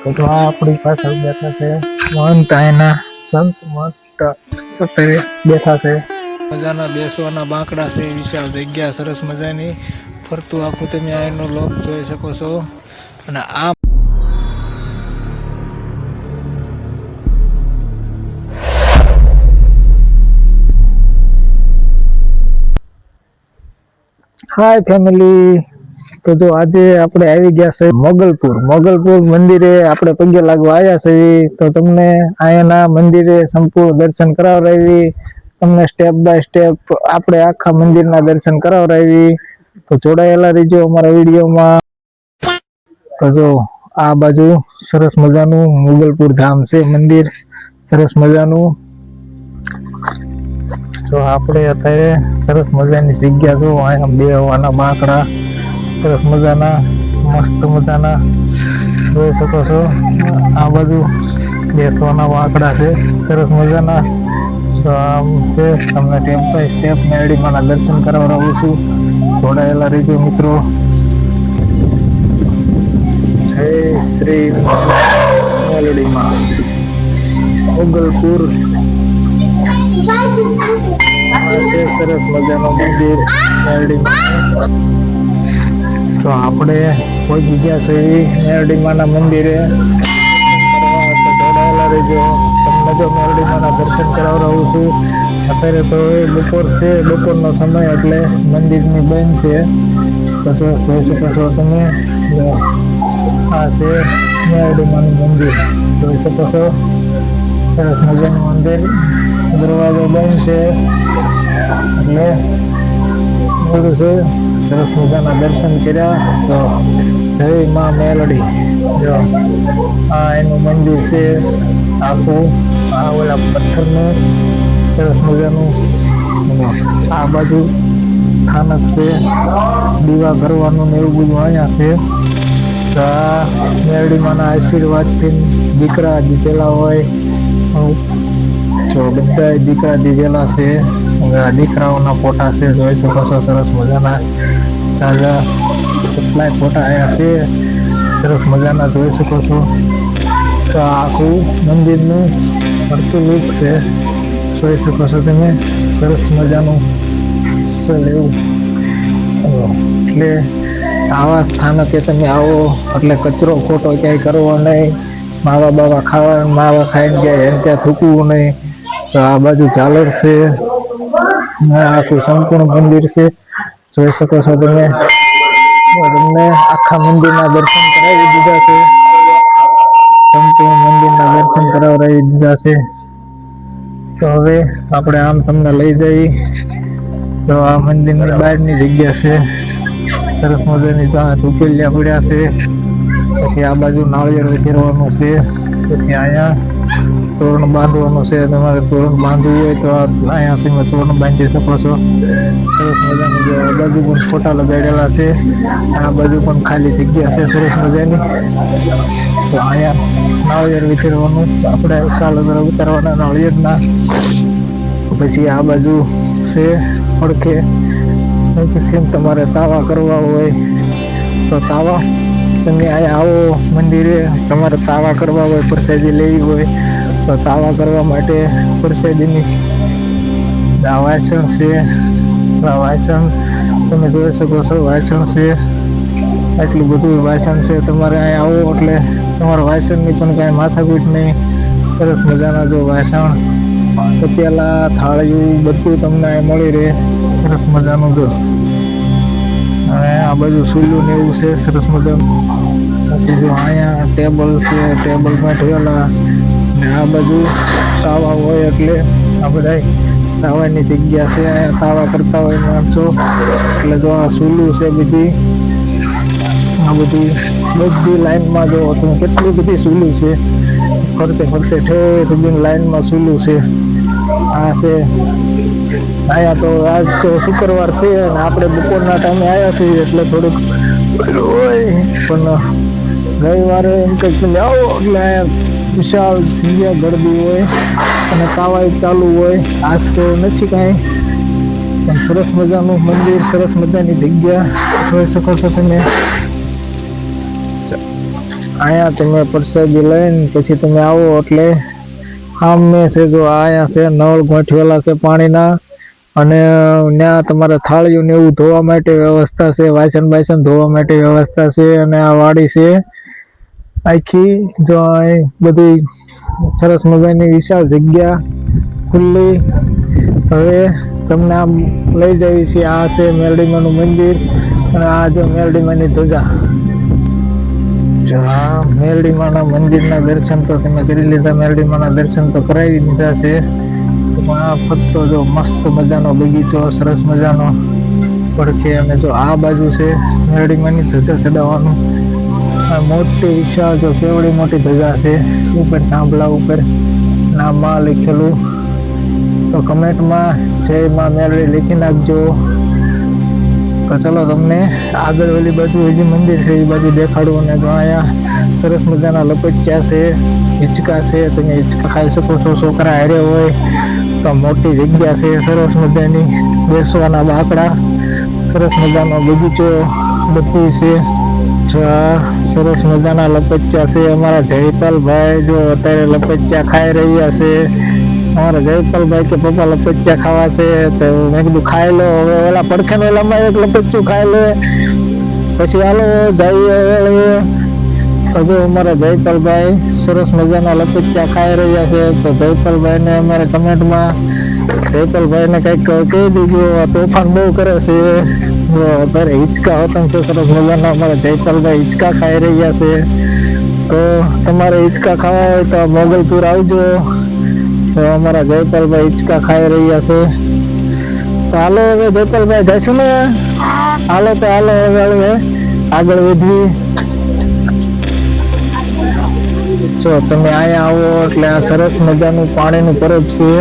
તો આ આપણી પાછળ બેઠા છે મહંત એના સંત મહંત અત્યારે બેઠા છે. મજાના બેસવાના બાંકડા છે, વિશાળ જગ્યા સરસ મજાની ફરતું આખું તમે આનો લોક જોઈ શકો છો. અને આ હાય ફેમિલી. તો જો આજે આપણે આવી ગયા છે મોગલપુર મંદિરે આપણે પગે લાગવા આવ્યા છે. તો તમને અહીંયાના મંદિરે સંપૂર્ણ દર્શન કરાવડાવી, તમને સ્ટેપ બાય સ્ટેપ આપણે આખા મંદિરના દર્શન કરાવડાવી. તો જોડાયેલા રહીજો અમારા વિડીયોમાં. તો જો આ બાજુ સરસ મજાનું મોગલપુર ધામ છે મંદિર, સરસ મજાનું. તો આપણે અત્યારે સરસ મજાની જગ્યા જો અહીંયા બેહવાના બાંકડા સરસ મજાના મસ્ત મજાના જોઈ શકો છો. આ બાજુ બેસવાના બાંકડા છે સરસ મજાના. તો આમ છે, તમને સ્ટેપ બાય સ્ટેપ મેરડીમાંના દર્શન કરાવડાવું છું. જોડાયેલા રહીજો મિત્રો. જય શ્રી મેલડીમાં મોગલપુર સરસ મજાનું મંદિર મેરડીમાં. તો આપણે પહોંચી ગયા છે મેરડીમાંના મંદિરે. જોડાયેલા રહેજો, તમને તો મેરડીમાંના દર્શન કરાવડાવું છું. અત્યારે તો બપોર છે, બપોરનો સમય એટલે મંદિરની બંધ છે. તો જોઈ શકો છો તમે. આ છે મેરડીમાંનું મંદિર, જોઈ શકો છો. સરસ મજાનું મંદિર, દરવાજો બંધ છે એટલે મોડું છે. સરસ મજાના દર્શન કર્યા. તો જય માં મેલડી. જો આ એનું મંદિર છે આખું, આ ઓલા પથ્થરનું સરસ મજાનું. આ બાજુ સ્થાનક છે, દીવા કરવાનું ને એવું બધું અહીંયા છે. તો આ મેરડીમાંના આશીર્વાદથી દીકરા દીધેલા હોય તો બધા દીકરા દીધેલા છે. દીકરાઓના ફોટા છે, જોઈ શકો છો. સરસ મજાના તાજા કેટલાય ફોટા અહીંયા છે, સરસ મજાના જોઈ શકો છો. તો આખું મંદિરનું ફરતું લુક છે, જોઈ શકો છો તમે. સરસ મજાનું અસલ એવું. એટલે આવા સ્થાનકે તમે આવો એટલે કચરો ખોટો ક્યાંય કરવો નહીં. માવા બાવા ખાવા, માવા ખાઈને ક્યાંય એમ ત્યાં થૂકવું નહીં. તો આ બાજુ ઝાલર છે, આખું સંપૂર્ણ મંદિર છે, જોઈ શકો છો તમે. તમને આખા મંદિરના દર્શન કરાવી દીધા છે, સંપૂર્ણ મંદિરના દર્શન કરાવી દીધા છે. તો હવે આપણે આમ તમને લઈ જઈ. તો આ મંદિરની બહારની જગ્યા છે, સરસ મજાની. ત્યાં ટુકેલિયા પડ્યા છે. પછી આ બાજુ નાળિયેર વિખેરવાનું છે. પછી અહીંયા તોરણ બાંધવાનું છે. તમારે તોરણ બાંધવું હોય તો અહીંયા તમે તોરણ બાંધી શકો છો. સરસ મજાની. આ બાજુ પણ ફોટા લગાડેલા છે, આ બાજુ પણ ખાલી જગ્યા છે સરસ મજાની. તો અહીંયા નાળિયેર વિખેરવાનું, આપણે સાલ ઉતારવાના નાળિયેરના. પછી આ બાજુ છે પડખે. પછી તમારે તાવા કરવા હોય તો તાવા તમે અહીંયા આવો મંદિરે. તમારે તાવા કરવા હોય, પ્રસાદી લેવી હોય તો તાવા કરવા માટે પ્રસાદીની આ વાસણ છે. આ વાસણ તમે જોઈ શકો છો, વાસણ છે. આટલું બધું વાસણ છે. તમારે અહીંયા આવો એટલે તમારા વાસણની પણ કાંઈ માથાકૂટ નહીં. સરસ મજાના જો વાસણ, પતિયાલા, થાળીયું બધું તમને અહીં મળી રહે. સરસ મજાનું જો. અને આ બધું સૂલું ને એવું છે, સરસ મજાનું. પછી જો અહીંયા ટેબલ છે, ટેબલમાં ઠેલા. ને આ બાજુ તાવા હોય એટલે આ બધા તાવાની જગ્યા છે. અહીંયા તાવા કરતા હોય માણસો. એટલે જો આ સૂલું છે બધી, આ બધી લાઈનમાં જો તમે કેટલી બધી સૂલું છે. ફરતે ફરતે ઠેઠ બધી લાઈનમાં સૂલું છે. આ છે અહીંયા. તો આજ તો શુક્રવાર છે અને આપણે બપોરના ટાઈમે આવ્યા છીએ એટલે થોડુંક હોય, પણ રવિવારે એમ કંઈક તમે આવો એટલે અહીંયા વિશાળ જગ્યા ગરબી હોય અને તાવાય ચાલુ હોય. આજ તો નથી કાંઈ, પણ સરસ મજાનું મંદિર, સરસ મજાની જગ્યા જોઈ શકો છો તમે. અહીંયા તમે પ્રસાદી લઈને પછી તમે આવો એટલે સામે છે જો અહીંયા છે નળ ગોઠવેલા છે પાણીના, અને ત્યાં તમારે થાળીઓ ને એવું ધોવા માટે વ્યવસ્થા છે, વાસણ બાસણ ધોવા માટે વ્યવસ્થા છે, અને આ વાડી છે આખી જો અહીં બધી સરસ મજાની વિશાળ જગ્યા ખુલ્લી. હવે તમને આમ લઈ જઈએ છીએ. આ છે મેરડીમાનું મંદિર, અને આ જો મેરડીમાની ધજા. જો આ મેરડીમાના મંદિરના દર્શન તો તમે કરી લીધા, મેરડીમાના દર્શન તો કરાવી દીધા છે. આ ફરતો જો મસ્ત મજાનો બગીચો, સરસ મજાનો પડખે, અને જો આ બાજુ છે મેરડીમાની ધજા ચડાવવાનું. આ મોટી વિશાળ જો કેવડી મોટી ધજા છે ઉપર થાંભલા ઉપર નામમાં લખેલું. તો કમેન્ટમાં જય માં મેરડી લખી નાખજો. તો ચલો તમને આગળ ઓલી બાજુ હજી મંદિર છે એ બાજુ દેખાડું. અને તો અહીંયા સરસ મજાના લપચ્યા છે, હિંચકા છે, તમે હિંચકા ખાઈ શકો છો. છોકરા હારે હોય તો મોટી જગ્યા છે સરસ મજાની, બેસવાના બાકડા, સરસ મજાનો બગીચો બધું છે. જો સરસ મજાના લપચ્યા છે. અમારા જયપાલભાઈ જો અત્યારે લપચ્યા ખાઈ રહ્યા છે. અમારા જયપાલભાઈ કે પપ્પા લપચ્યા ખાવા છે, તો મેં કીધું ખાઈ લો. હવે ઓલા પડખે ઓલામાં એક લપચ્યું ખાઈ લે પછી હાલો જઈએ. તો જો અમારા જયપાલભાઈ સરસ મજાના લપચ્યા ખાઈ રહ્યા છે. તો જયપાલભાઈને અમારે કમેન્ટમાં જયપાલભાઈને કંઈક કહી દીધું, તોફાન બહુ કરે છે. અત્યારે હિંચકા હોતા છે સરસ મજાના. અમારા જયપાલભાઈ હિંચકા ખાઈ રહ્યા છે. તો તમારે હિંચકા ખાવા હોય તો મોગલપુર આવજો. તો અમારા જયપાલભાઈ હિંચકા ખાઈ રહ્યા છે. તો હાલો હવે જયપાલભાઈ જઈશું ને, હાલો તો હાલો હવે આગળ વધી. જો તમે અહીંયા આવો એટલે આ સરસ મજાનું પાણીનું પરબ છે.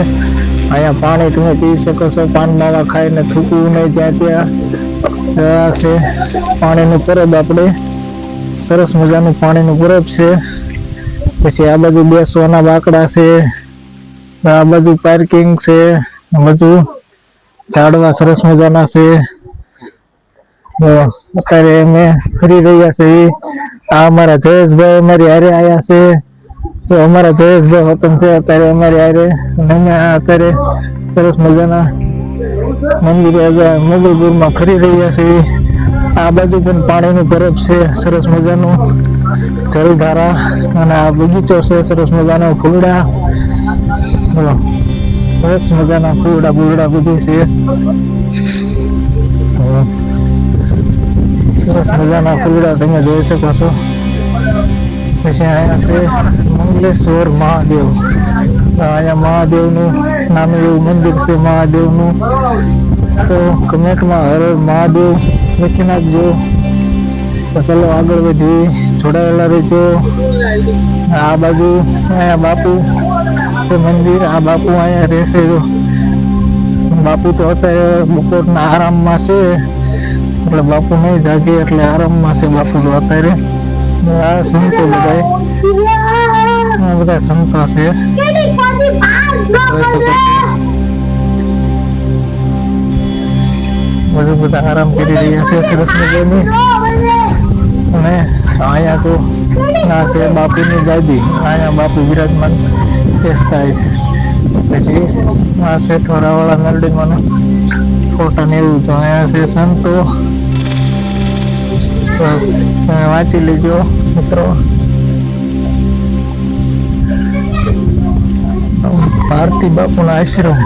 અહીંયા પાણી તમે પી શકો છો, પાન માવા ખાઈને થૂકવું નહીં જ્યાં ત્યાં છે પાણીનું પરબ. આપણે સરસ મજાનું પાણીનું પરબ છે. પછી આ બાજુ બેસવાના બાકડા છે, આ બાજુ પાર્કિંગ છે, આ બાજુ ઝાડવા સરસ મજાના છે. અત્યારે અમે ફરી રહ્યા છે. આ અમારા જયેશભાઈ અમારી હારે આવ્યા છે. તો અમારા જયેશભાઈ હોતન છે અત્યારે અમારી હારે, અને અમે અત્યારે સરસ મજાના મંદિરે મોગલપુરમાં ફરી રહ્યા છે. આ બાજુ પણ પાણીનું પરબ છે સરસ મજાનું, જલધારા, અને આ બગીચો છે સરસ મજાનો, ફૂલડા, સરસ મજાના ફૂલડા બુલડા બધું છે. સરસ મજાના ફૂલડા તમે જોઈ શકો છો. પછી અહીંયા છે મંગલેશ્વર મહાદેવ. અહીંયા મહાદેવનું નાનું એવું મંદિર છે મહાદેવનું. તો કમેન્ટમાં હર મહાદેવ લખી નાખજો. તો ચલો આગળ વધી, જોડાયેલા રહેજો. આ બાજુ અહીંયા બાપુ છે મંદિર. આ બાપુ અહીંયા રહેશે. બાપુ તો અત્યારે બપોરના આરામમાં છે, એટલે બાપુ નહીં જાગે એટલે આરામમાં છે બાપુ તો અત્યારે. આ સંતો બધા સંતો છે, બધું બધા આરામ કરી રહ્યા છે સરસ મજાની. અને અહીંયા તો આ છે બાપુની ગાદી, અહીંયા બાપુ વિરાજમાન બેસતા છે. પછી આ છે ઠોરાવાળા મેરડીમાંનો ફોટા ને એવું. તો અહીંયા છે સંતો, વાંચી લેજો મિત્રો. ભારતી બાપુના આશ્રમ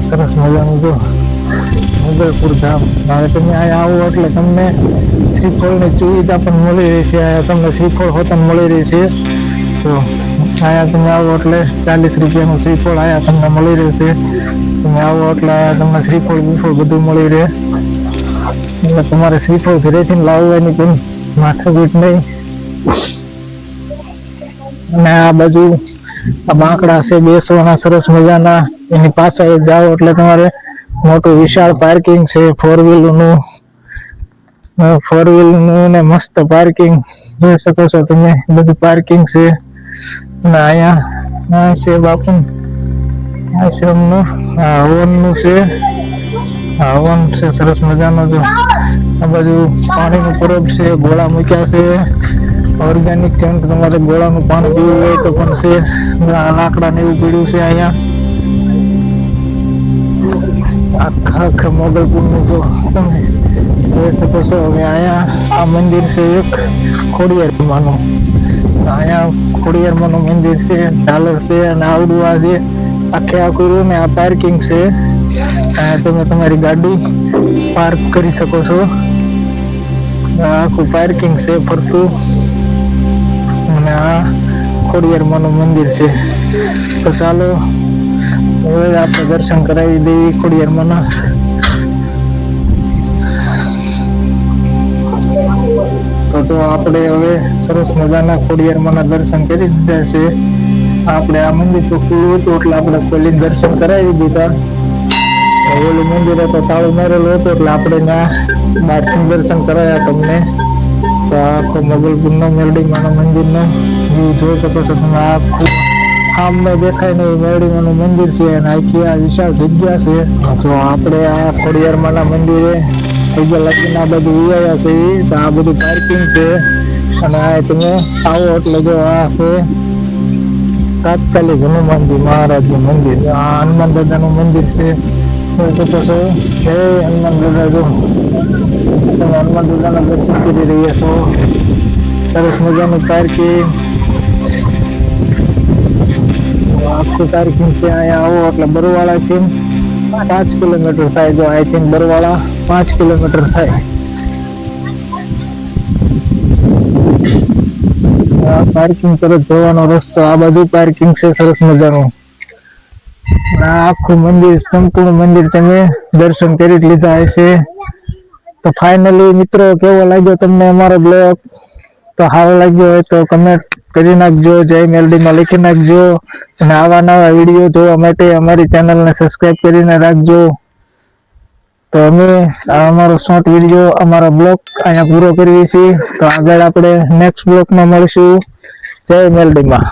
સરસ મજાનું જો મોગલપુર ધામ. હવે તમે અહીંયા આવો એટલે તમને શ્રીફળની સુવિધા પણ મળી રહેશે. અહીંયા તમને શ્રીફળ હોતન મળી રહેશે. તો અહીંયા તમે આવો એટલે 40 રૂપિયાનું શ્રીફળ અહીંયા તમને મળી રહેશે. તમે આવો એટલે તમને શ્રીફળ બીફળ બધું મળી રહે. એટલે તમારે શ્રીફળ ઘરેથી લાવવાની પણ માથાકૂટ નહીં. અને આ બાજુ આ બાંકડા છે બેસવાના સરસ મજાના. એની પાછળ જાઓ એટલે તમારે મોટું વિશાળ પાર્કિંગ છે, ફોર વ્હીલનું ને મસ્ત પાર્કિંગ જોઈ શકો છો તમે. બધું પાર્કિંગ છે. અને અહીંયા છે બાપુ આશ્રમનું હવનનું છે. હવન છે સરસ મજાનો. જો આ બાજુ પાણીનું પરબ છે, ગોળા મૂક્યા છે, ઓર્ગેનિક જેમ કે તમારે ગોળાનું પાણી પીવું હોય તો પણ છે. લાકડા ને એવું પીડ્યું છે અહીંયા. આખા મોગલપુરનું જો તમે જોઈ શકો છો. હવે અહીંયા આ મંદિર છે એક ખોડિયારમાંનું. અહીંયા ખોડિયારમાંનું મંદિર છે, ઝાલર છે અને આવડું આ છે આખું ને આ પાર્કિંગ છે. અહીંયા તમે તમારી ગાડી પાર્ક કરી શકો છો. આખું પાર્કિંગ છે ફરતું અને આ ખોડિયારમાંનું મંદિર છે. તો ચાલો હવે આપણે દર્શન કરાવી દઈએ ખોડિયારમાંના. તો આપણે હવે સરસ મજાના ખોડિયારમાંના દર્શન કરી દીધા છે. આપણે આ મંદિર તો ખુલ્લું હતું એટલે આપણે પહેલી દર્શન કરાવી દીધા. ઓલું મંદિરે તો તાળું મારેલું હતું એટલે આપણે ત્યાં બહારથી દર્શન કરાયા તમને. તો આખો મોગલપુરનો મેરડીમાના મંદિરનો વ્યૂ જોઈ શકો છો તમે. આખું સામે દેખાય ને મેરડીમાનું મંદિર છે અને આખી આ વિશાળ જગ્યા છે. તો આપણે આ ખોડિયારમાંના મંદિરે પૈસા લાગીને આ બધું વિવાયા છે. તો આ બધું પાર્કિંગ છે અને આ તમે આવો એટલે જો આ છે તાત્કાલિક હનુમાનજી મહારાજનું મંદિર. આ હનુમાન દાદાનું મંદિર છે. જોઈ શકો છો. જય હનુમાન દાદા. જો તમે હનુમાન દાદાના દર્શન કરી રહ્યા છો. સરસ મજાનું પાર્કિંગ, આખું પાર્કિંગ છે. અહીંયા આવો એટલે બરવાળાથી 5 કિલોમીટર થાય. જો આઈ થિંક બરવાળા 5 કિલોમીટર થાય. આ પાર્કિંગ તરફ જવાનો રસ્તો, આ બધું પાર્કિંગ છે સરસ મજાનું. આ આખું મંદિર, સંપૂર્ણ મંદિર તમે દર્શન કરી લીધા હશે. તો ફાઇનલી મિત્રો, કેવો લાગ્યો તમને અમારો બ્લોગ? તો સારો લાગ્યો હોય તો કમેન્ટ કરી નાખજો, જય મેલડીમાં લખી નાખજો. અને આવા નવા વિડીયો જોવા માટે અમારી ચેનલને સબસ્ક્રાઇબ કરીને રાખજો. તો અમે અમારો શોર્ટ વિડીયો, અમારો બ્લોગ અહીંયા પૂરો કરીએ છીએ. તો આગળ આપણે નેક્સ્ટ બ્લોગમાં મળીશું. જય મેલડીમાં.